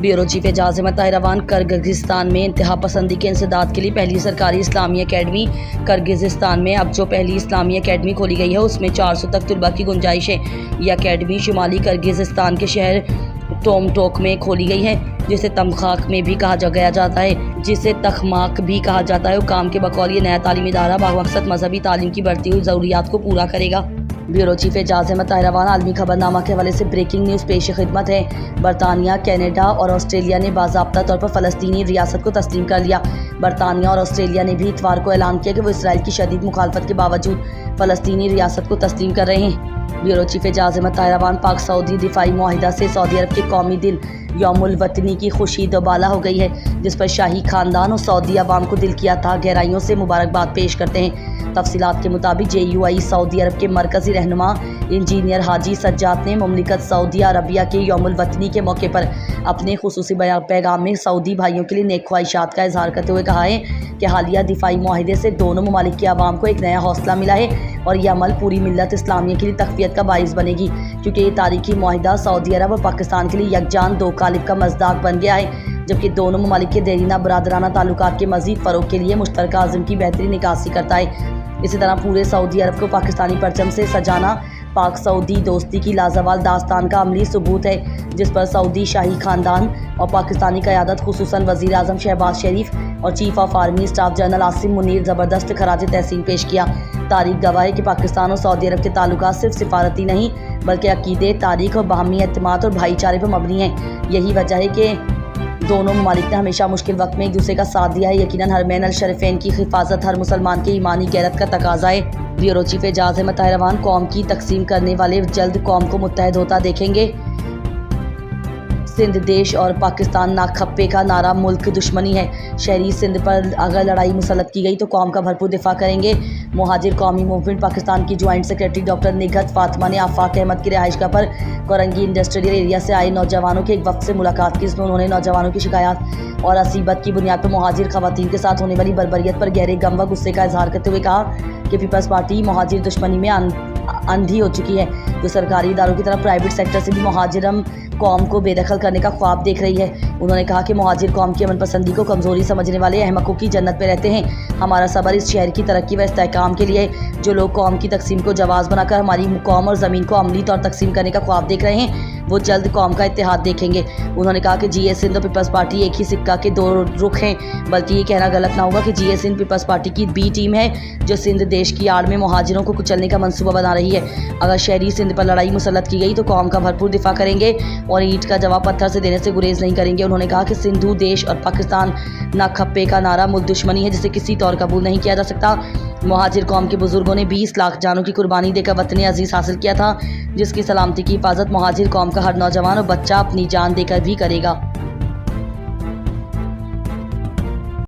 Bureau chief Ejaz Ahmed ताहिरावान Kyrgyzstan में इंतहा पसंदी के इंसदाद के लिए पहली सरकारी इस्लामी एकेडमी किर्गिस्तान में अब जो पहली इस्लामी एकेडमी खोली गई है उसमें 400 तक तलबा की गुंजाइश है। यह एकेडमी शुमाली किर्गिस्तान के शहर टोमटोक में खोली गई है, जिसे तमखाक में भी कहा गया जाता है जिसे तखमाक भी कहा जाता है। हुकाम के बकौल ये नया तालीमी इदारा बामकसद मजहबी तालीम की बढ़ती हुई ज़रूरियात को पूरा करेगा। ब्यूरो चीफ एजाज अहमद ताहिरावान आलमी खबरनामा के हवाले से ब्रेकिंग न्यूज़ पेश खिदमत है। बरतानिया, कनाडा और ऑस्ट्रेलिया ने बाज़ाब्ता तौर पर फ़लस्तीनी रियासत को तस्लीम कर लिया। बरतानिया और ऑस्ट्रेलिया ने भी इतवार को ऐलान किया कि वो इसराइल की शदीद मुखालफत के बावजूद फ़लस्तीनी रियासत को तस्लीम कर रहे हैं। ब्यूरो चीफ एजाज अहमद ताहिरावान पाक सऊदी दिफाई मुआहिदा से सऊदी अरब के कौमी दिन यौमुल वतनी की खुशी दोबाला हो गई है, जिस पर शाही खानदान और सऊदी अवाम को दिल की अता गहराइयों से मुबारकबाद पेश करते हैं। तफसीलात के मुताबिक JUI सऊदी अरब के मरकज़ी रहनुमा इंजीनियर हाजी सज्जाद ने मुमलिकत सऊदी अरबिया के यौमुल वतनी के मौके पर अपने खुसूसी पैगाम में सऊदी भाइयों के लिए नेक ख्वाहिशात का इजहार करते हुए कहा है कि हालिया दिफाई मुआहिदे से दोनों ममालिक के अवाम को एक नया हौसला मिला है और यह अमल पूरी मिल्लत इस्लामिया के लिए तक़वियत का बाइस बनेगी, क्योंकि ये तारीखी मुआहिदा सऊदी अरब और पाकिस्तान के लिए यकजान दो कालिब का मज़दाक बन गया है, जबकि दोनों ममालिक के देरीना बरादराना ताल्लुकात के मज़ीद फ़रोग़ के लिए मुश्तरका अज़्म की बेहतरीन निकासी करता है। इसी तरह पूरे सऊदी अरब को पाकिस्तानी परचम से सजाना पाक सऊदी दोस्ती की लाजवाल दास्तान का अमली सबूत है, जिस पर सऊदी शाही खानदान और पाकिस्तानी क़यादत खुसूसन वज़ीर आज़म शहबाज शरीफ और chief of army staff general Asim Munir ज़बरदस्त खराज तहसीन पेश किया। तारीख गवाह है कि पाकिस्तान और सऊदी अरब के ताल्लुकात सिर्फ सिफारती नहीं बल्कि अकीदे, तारीख और बाहमी एतमाद और भाईचारे पर मबनी है। यही वजह है कि दोनों ममालिक ने हमेशा मुश्किल वक्त में एक दूसरे का साथ दिया है। यकीनन हरमैन अल शरीफैन की हिफाजत हर मुसलमान के ईमानी गैरत का तकाजा है। ब्यूरो चीफ एजाज अहमद ताहिरावान कौम की तकसीम करने वाले जल्द कौम को मुत्तहद होता देखेंगे। सिंध देश और पाकिस्तान ना खप्पे का नारा मुल्क दुश्मनी है। शहरी सिंध पर अगर लड़ाई मुसल्लत की गई तो कौम का भरपूर दिफा करेंगे। मुहाजिर कौमी मूवमेंट पाकिस्तान की joint secretary doctor Nighat Fatima ने आफाक अहमद की रिहाइशगाह पर कोरंगी इंडस्ट्रियल एरिया से आए नौजवानों के एक वक्त से मुलाकात की, जिसमें उन्होंने नौजवानों की शिकायत और असीबत की बुनियाद पर मुहाजिर खवातीन के साथ होने वाली बर्बरियत पर गहरे गम व गुस्से का इजहार करते हुए कहा कि पीपल्स पार्टी मुहाजिर दुश्मनी में अंधी हो चुकी है, जो सरकारी इदारों की तरह प्राइवेट सेक्टर से भी मुहाजिरम कौम को बेदखल करने का ख्वाब देख रही है। उन्होंने कहा कि मुहाजिर कौम की अमन पसंदी को कमज़ोरी समझने वाले अहमकों की जन्नत में रहते हैं। हमारा सबर इस शहर की तरक्की व इस्तेहकाम के लिए है। जो लोग कौम की तकसीम को जवाज़ बनाकर हमारी कौम और ज़मीन को अमली तौर तकसीम करने का ख्वाब देख रहे हैं, वो जल्द कौम का इत्तेहाद देखेंगे। उन्होंने कहा कि GA सिंध और पीपल्स पार्टी एक ही सिक्का के दो रुख हैं, बल्कि ये कहना गलत ना होगा कि GA सिंध पीपल्स पार्टी की B टीम है, जो सिंध देश की आड़ में मुहाजिरों को कुचलने का मंसूबा बना रही है। अगर शहरी सिंध पर लड़ाई मुसल्लत की गई तो कौम का भरपूर दिफा करेंगे और ईंट का जवाब पत्थर से देने से गुरेज नहीं करेंगे। उन्होंने कहा कि सिंधु देश और पाकिस्तान ना खप्पे का नारा मुल्क दुश्मनी है, जिसे किसी तौर कबूल नहीं किया जा सकता। मुहाजिर कौम के बुजुर्गों ने 20 लाख जानों की कुर्बानी देकर वतन अजीज़ हासिल किया था, जिसकी सलामती की हिफाजत मुहाजिर कौम का हर नौजवान और बच्चा अपनी जान देकर भी करेगा।